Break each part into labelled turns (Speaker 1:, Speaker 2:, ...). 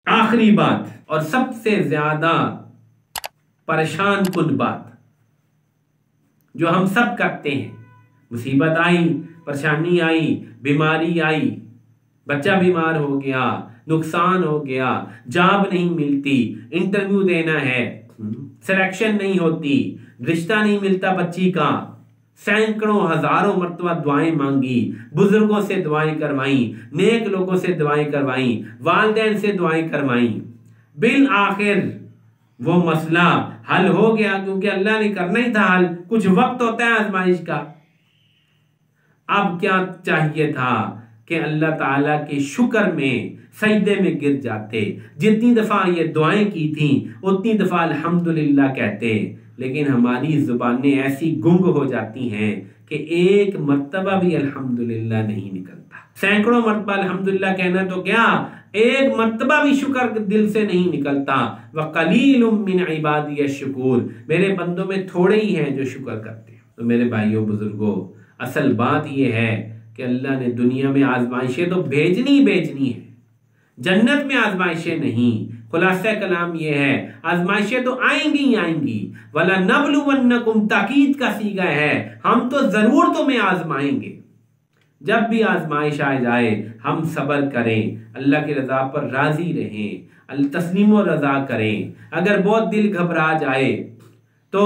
Speaker 1: آخری بات اور سب سے زیادہ پریشان کن بات جو ہم سب کرتے ہیں، مصیبت آئی، پریشانی آئی، بیماری آئی، بچہ بیمار ہو گیا، نقصان ہو گیا، جاب نہیں ملتی، انٹرویو دینا ہے، سلیکشن نہیں ہوتی، رشتہ نہیں ملتا بچی کا، سینکڑوں ہزاروں مرتبہ دعائیں مانگی، بزرگوں سے دعائیں کروائیں، نیک لوگوں سے دعائیں کروائیں، والدین سے دعائیں کروائیں، بالآخر وہ مسئلہ حل ہو گیا کیونکہ اللہ نے کرنا ہی تھا حل، کچھ وقت ہوتا ہے آزمائش کا۔ اب کیا چاہیے تھا کہ اللہ تعالیٰ کے شکر میں سجدے میں گر جاتے، جتنی دفعہ یہ دعائیں کی تھیں اتنی دفعہ الحمدللہ کہتے، لیکن ہماری زبانیں ایسی گنگ ہو جاتی ہیں کہ ایک مرتبہ بھی الحمدللہ نہیں نکلتا۔ سینکڑوں مرتبہ الحمدللہ کہنا تو کیا، ایک مرتبہ بھی شکر دل سے نہیں نکلتا۔ وَقَلِيلٌ مِّنْ عِبَادِيَ الشُّكُورُ، میرے بندوں میں تھوڑے ہی ہیں جو شکر کرتے ہیں۔ تو میرے بھائیوں بزرگوں، اصل بات یہ ہے کہ اللہ نے دنیا میں آزمائشیں تو بھیجنی ہے، جنت میں آزمائشیں نہیں۔ خلاصہ کلام یہ ہے، آزمائشیں تو آئیں گی وَلَنَبْلُوَنَّكُمْ، تاکید کا صیغہ ہے، ہم تو ضرور تمہیں آزمائیں گے۔ جب بھی آزمائش آ جائے ہم صبر کریں، اللہ کی رضا پر راضی رہیں، تسلیم و رضا کریں۔ اگر بہت دل گھبرا جائے تو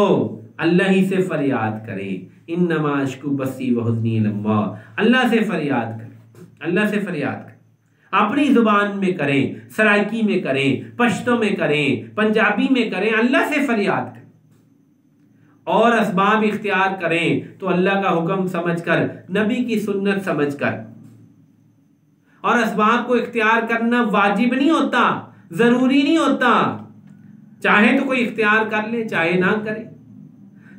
Speaker 1: اللہ ہی سے فریاد کریں، انما اشکو بثی وحزنی الی اللہ، اللہ سے فریاد کریں، اللہ سے فریاد کریں، اپنی زبان میں کریں، سرائکی میں کریں، پشتو میں کریں، پنجابی میں کریں، اللہ سے فریاد کریں، اور اسباب اختیار کریں تو اللہ کا حکم سمجھ کر، نبی کی سنت سمجھ کر۔ اور اسباب کو اختیار کرنا واجب نہیں ہوتا، ضروری نہیں ہوتا، چاہے تو کوئی اختیار کر لے چاہے نہ کرے۔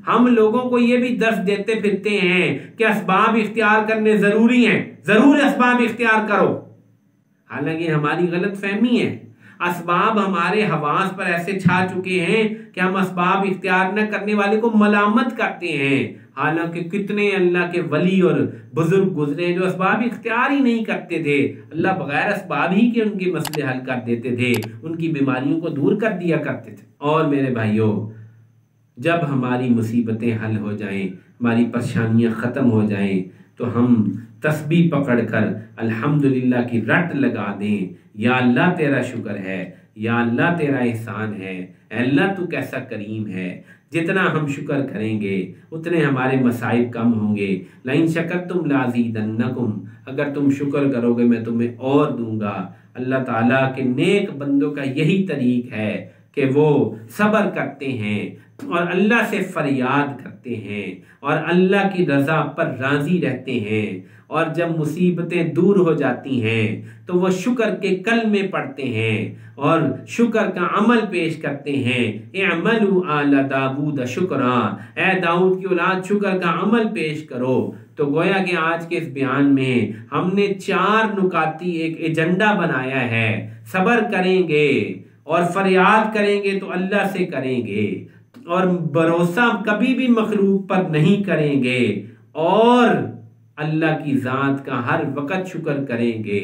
Speaker 1: ہم لوگوں کو یہ بھی درس دیتے پھرتے ہیں کہ اسباب اختیار کرنے ضروری ہیں، ضرور اسباب اختیار کرو، حالانکہ ہماری غلط فہمی ہے۔ اسباب ہمارے حواس پر ایسے چھا چکے ہیں کہ ہم اسباب اختیار نہ کرنے والے کو ملامت کرتے ہیں، حالانکہ کتنے اللہ کے ولی اور بزرگ گزرے جو اسباب اختیار ہی نہیں کرتے تھے، اللہ بغیر اسباب ہی کے ان کے مسئلے حل کر دیتے تھے، ان کی بیماریوں کو دور کر دیا کرتے تھے۔ اور میرے بھائیوں، جب ہماری مصیبتیں حل ہو جائیں، ہماری پریشانیاں ختم ہو جائیں تو ہم تسبیح پکڑ کر الحمدللہ کی رٹ لگا دیں، یا اللہ تیرا شکر ہے، یا اللہ تیرا احسان ہے، اے اللہ تو کیسا کریم ہے۔ جتنا ہم شکر کریں گے اتنے ہمارے مصائب کم ہوں گے۔ لَإِن شَكَرْتُمْ لَأَزِيدَنَّكُمْ، اگر تم شکر کرو گے میں تمہیں اور دوں گا۔ اللہ تعالیٰ کے نیک بندوں کا یہی طریق ہے کہ وہ صبر کرتے ہیں اور اللہ سے فریاد کرتے ہیں اور اللہ کی رضا پر راضی رہتے ہیں، اور جب مصیبتیں دور ہو جاتی ہیں تو وہ شکر کے کلمے پڑھتے ہیں اور شکر کا عمل پیش کرتے ہیں۔ اعملوا آل داود شکرا، اے داؤد کی اولاد شکر کا عمل پیش کرو۔ تو گویا کہ آج کے اس بیان میں ہم نے 4 نکاتی ایک ایجنڈا بنایا ہے۔ صبر کریں گے اور فریاد کریں گے تو اللہ سے کریں گے، اور بھروسہ کبھی بھی مخلوق پر نہیں کریں گے، اور اللہ کی ذات کا ہر وقت شکر کریں گے۔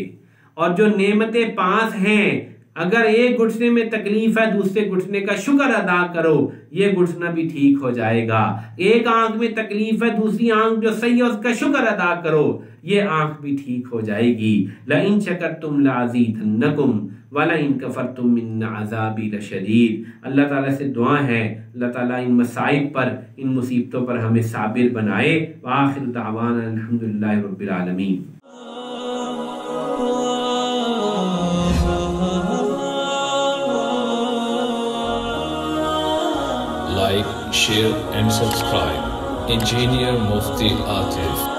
Speaker 1: اور جو نعمتیں 5 ہیں، اگر ایک گھٹنے میں تکلیف ہے دوسرے گھٹنے کا شکر ادا کرو، یہ گھٹنا بھی ٹھیک ہو جائے گا۔ ایک آنکھ میں تکلیف ہے دوسری آنکھ جو صحیح ہے اس کا شکر ادا کرو، یہ آنکھ بھی ٹھیک ہو جائے گی۔ لَإِن شَكَرْتُمْ لَأَزِيدَنَّكُمْ وَلَئِن كَفَرْتُمْ مِنَّ عَذَابِي لَشَدِيدٌ۔ اللہ تعالیٰ سے دعا ہے اللہ تعالیٰ ان مصائب پر، ان مصیبتوں پر ہمیں صابر بنائے۔ وآخر دعوانا الحمدللہ رب العالمین۔
Speaker 2: Like, share and subscribe. Engineer Mufti Atif.